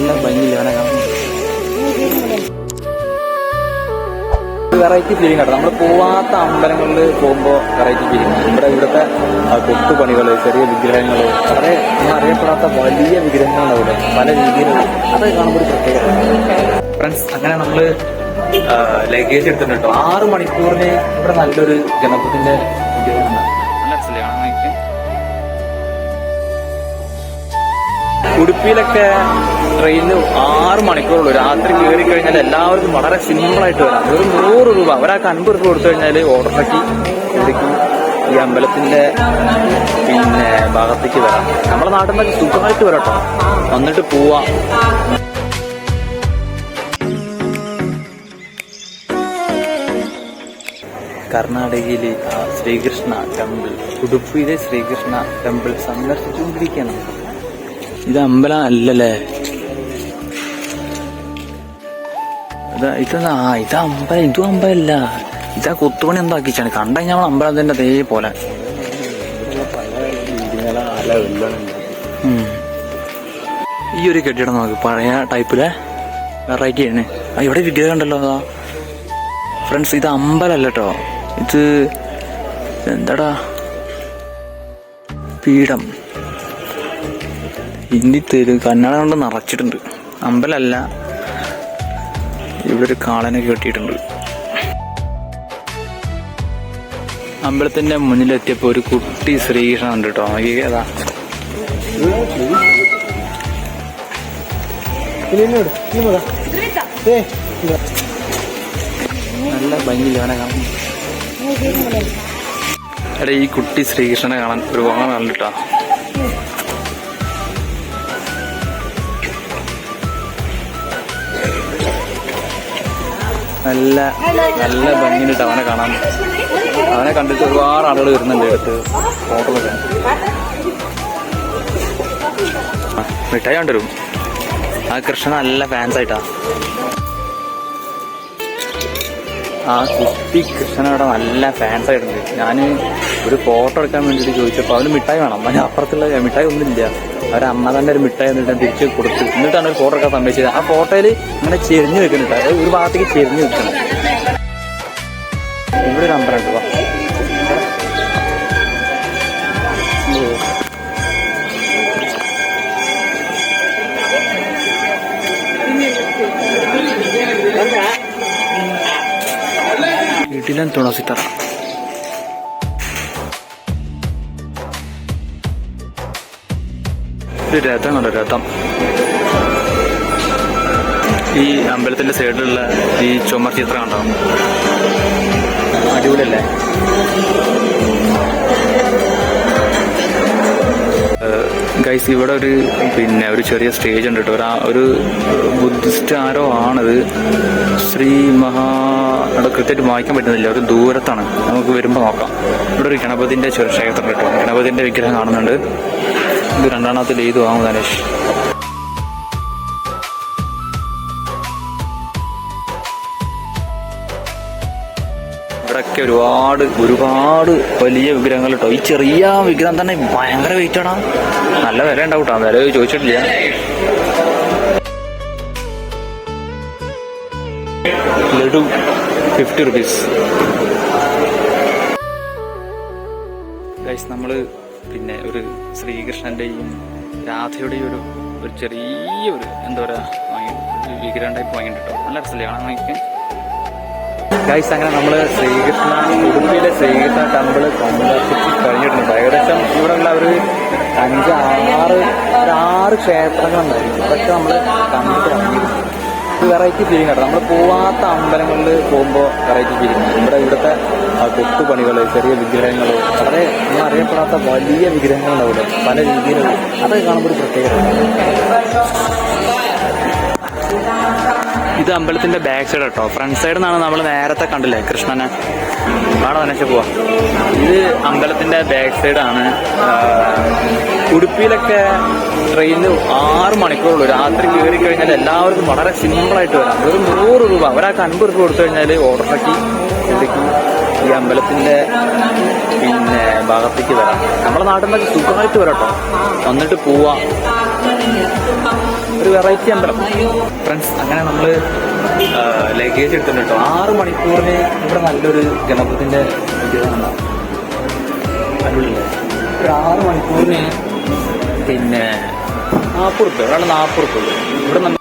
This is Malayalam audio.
നല്ല ഭംഗിയില്ല അവനെ കാണാൻ. വെറൈറ്റി ഫീലിംഗ് ആട്ടോ. നമ്മൾ പോവാത്ത അമ്പലങ്ങളിൽ പോകുമ്പോൾ വെറൈറ്റി ഫീലിംഗ് ആണ്. ഇവിടുത്തെ കൊത്തുപണികൾ, ചെറിയ വിഗ്രഹങ്ങൾ, വളരെ അറിയപ്പെടാത്ത വലിയ വിഗ്രഹങ്ങളുണ്ടാവില്ലേ പല രീതിയിലുള്ള, അതൊക്കെ കാണുമ്പോൾ ഒരു പ്രത്യേകത. ഫ്രണ്ട്സ്, അങ്ങനെ നമ്മൾ ലഗേജ് എടുത്തിട്ടുണ്ട് കേട്ടോ. 6 മണിക്കൂറിന് ഇവിടെ നല്ലൊരു ഗണപതിന്റെ വിഗ്രഹമാണ്. നല്ല രസമില്ലേ കാണാൻ? ഉടുപ്പിയിലൊക്കെ ട്രെയിനിൽ 6 മണിക്കൂറുള്ളൂ. രാത്രി കയറി കഴിഞ്ഞാൽ എല്ലാവർക്കും വളരെ സിമ്പിളായിട്ട് വരാം. വെറും 100 രൂപ, ഒരാൾക്ക് 50 രൂപ കൊടുത്തു കഴിഞ്ഞാൽ ഓട്ടോയ്ക്ക് ശരിക്കും ഈ അമ്പലത്തിന്റെ ഭാഗത്തേക്ക് വരാം. നമ്മുടെ നാട്ടിൽ നിന്നൊക്കെ സുഖമായിട്ട് വരട്ടോ, വന്നിട്ട് പോവാം. കർണാടകയിലെ ശ്രീകൃഷ്ണ ടെമ്പിൾ, ഉടുപ്പിയിലെ ശ്രീകൃഷ്ണ ടെമ്പിൾ സന്ദർശിച്ചുകൊണ്ടിരിക്കുകയാണ്. ഇത് അമ്പലം അല്ലല്ലേ, ഇതും അമ്പലല്ല, ഇതാ കൊത്തുപണി എന്താക്കിച്ചാണ്. കണ്ടു കഴിഞ്ഞാൽ അമ്പലം തന്നെ അതേപോലെ. ഈ ഒരു കെട്ടിടം നോക്ക്, പഴയ ടൈപ്പിലെ വെറൈറ്റി ആണ്. ഇവിടെ വിഗ്രഹം ഉണ്ടല്ലോ. അതാ ഫ്രണ്ട്സ്, ഇത് അമ്പലല്ല കേട്ടോ, ഇത് എന്താടാ പീഠം. ഹിന്ദി കന്നഡ കൊണ്ട് നിറച്ചിട്ടുണ്ട്. അമ്പലല്ല, ഇവിടെ ഒരു കാളനെ കെട്ടിയിട്ടുണ്ട്. അമ്പലത്തിന്റെ മുന്നിലെത്തിയപ്പോ ഒരു കുട്ടി ശ്രീകൃഷ്ണൻ ഉണ്ട് കേട്ടോ. ഏതാ നല്ല ഭംഗിയില്ല അവനെ കാണാൻ. എടാ, ഈ കുട്ടി ശ്രീകൃഷ്ണനെ കാണാൻ ഒരുപാട് കണ്ടിട്ടാ. നല്ല നല്ല ഭംഗിയിലിട്ട് അവനെ കാണാൻ. അവനെ കണ്ടിട്ട് ഒരുപാട് ആളുകൾ വരുന്നുണ്ട് എടുത്ത് ഫോട്ടോ എടുക്കാൻ. മിഠായി കൊണ്ടുവരും. ആ കൃഷ്ണൻ നല്ല ഫാൻസ് ആയിട്ടാ. ആ കുട്ടി കൃഷ്ണനോടെ നല്ല ഫാൻസ് ആയിട്ടുണ്ട്. ഞാൻ ഒരു ഫോട്ടോ എടുക്കാൻ വേണ്ടിയിട്ട് ചോദിച്ചപ്പോൾ അവന് മിഠായി വേണം. അവന് അപ്പുറത്തുള്ള മിഠായി ഒന്നുമില്ല. അവരമ്മ തന്നെ ഒരു മിഠായി എന്നിട്ട് തിരിച്ച് കൊടുത്തു. എന്നിട്ടാണ് ഒരു ഫോട്ടോ എടുക്കാൻ സമ്മതിച്ചത്. ആ ഫോട്ടോയിൽ ഇങ്ങനെ ചെരിഞ്ഞു വെക്കുന്നുണ്ട്, അതായത് ഒരു ഭാഗത്തേക്ക് ചെരിഞ്ഞു വെക്കണം. ഇവിടെ ഒരു അമ്പലം ഉണ്ട്. വീട്ടിലും തുളസിത്തറ. ഒരു രഥമുണ്ട്, രഥം. ഈ അമ്പലത്തിന്റെ സൈഡിലുള്ള ഈ ചുമർ ചിത്രം ഉണ്ടാവും. അടിപൊളിയല്ലേ? ഗൈസ്, ഇവിടെ ഒരു ചെറിയ സ്റ്റേജ് ഉണ്ട് കേട്ടോ. ഒരു ബുദ്ധിസ്റ്റ് ആരോ ആണത്. അവിടെ കൃത്യമായിട്ട് വായിക്കാൻ പറ്റുന്നില്ല, ഒരു ദൂരത്താണ്. നമുക്ക് വരുമ്പോൾ നോക്കാം. ഇവിടെ ഒരു ഗണപതിന്റെ ക്ഷേത്രം കേട്ടോ. ഗണപതിന്റെ വിഗ്രഹം കാണുന്നുണ്ട്. ഇത് 2ാമത്തെ ഇത് വാങ്ങും ധനേഷ്. ഇവിടൊക്കെ ഒരുപാട് വലിയ വിഗ്രഹങ്ങൾ കേട്ടോ. ഈ ചെറിയ വിഗ്രഹം തന്നെ ഭയങ്കര വെയിറ്റ് ആണോ. നല്ല വില ഉണ്ടാവും കേട്ടോ. വില ചോദിച്ചിട്ടില്ല. ലഡു 50 റുപ്പീസ്. ഗൈസ്, നമ്മള് ഒരു ശ്രീകൃഷ്ണന്റെയും രാധയുടെയും ഒരു ചെറിയൊരു എന്താ പറയാ വിഗ്രഹം ടൈപ്പ് വാങ്ങിയിട്ടോ. നല്ല രസമല്ലേ കാണാൻ വാങ്ങിക്കാൻ. ഗൈസ്, അങ്ങനെ നമ്മള് ഉടുപ്പിയിലെ ശ്രീകൃഷ്ണ ടെമ്പിൾ സന്ദർശിച്ച് കഴിഞ്ഞിട്ടുണ്ട്. ഏകദേശം ഇവിടെ ഉള്ള ഒരു 5-6 ക്ഷേത്രങ്ങളുണ്ടായിരുന്നു. അതൊക്കെ നമ്മള് കണ്ടിട്ട് ഇറങ്ങിയിരുന്നു. വെറൈറ്റി ഫീലിംഗ് ആട്ടോ. നമ്മൾ പോവാത്ത അമ്പലങ്ങളിൽ പോകുമ്പോൾ വെറൈറ്റി ഫീലിംഗ് ആണ്. ഇവിടുത്തെ കൊത്തുപണികൾ, ചെറിയ വിഗ്രഹങ്ങൾ, വളരെ അറിയപ്പെടാത്ത വലിയ വിഗ്രഹങ്ങളുണ്ടാവില്ലേ പല രീതിയിലുള്ള, അതൊക്കെ കാണുമ്പോൾ ഒരു പ്രത്യേകത. ഇത് അമ്പലത്തിന്റെ ബാക്ക് സൈഡ് കേട്ടോ. ഫ്രണ്ട് സൈഡിൽ നിന്നാണ് നമ്മൾ നേരത്തെ കണ്ടില്ലേ കൃഷ്ണനെ. അവിടെ തന്നെ പോവാ. ഇത് അമ്പലത്തിന്റെ ബാക്ക് സൈഡാണ്. ഉടുപ്പിയിലൊക്കെ ട്രെയിനിൽ 6 മണിക്കൂറുള്ളൂ. രാത്രി കയറി കഴിഞ്ഞാൽ എല്ലാവർക്കും വളരെ സിമ്പിളായിട്ട് വരാം. വെറും 100 രൂപ, ഒരാൾക്ക് 50 രൂപ കൊടുത്തു കഴിഞ്ഞാൽ ഓട്ടോയ്ക്ക് ശരിക്കും ഈ അമ്പലത്തിന്റെ ഭാഗത്തേക്ക് വരാം. നമ്മുടെ നാട്ടിൽ നിന്നൊക്കെ സുഖമായിട്ട് വരട്ടോ, വന്നിട്ട് പോവാം. ഒരു വെറൈറ്റി അമ്പലം. ഫ്രണ്ട്സ്, അങ്ങനെ നമ്മള് ലഗേജ് എടുത്തിട്ടുണ്ട് കേട്ടോ. 6 മണിക്കൂറിന് ഇവിടെ നല്ലൊരു ഗണപതിന്റെ വിഗ്രഹം ഉണ്ടാവും അതിനുള്ളിൽ. ഒരു 6 മണിക്കൂറിന് പിന്നെ 40 റുപ്യ, ഒരാൾ 40 റുപ്യ. ഇവിടെ നമ്മൾ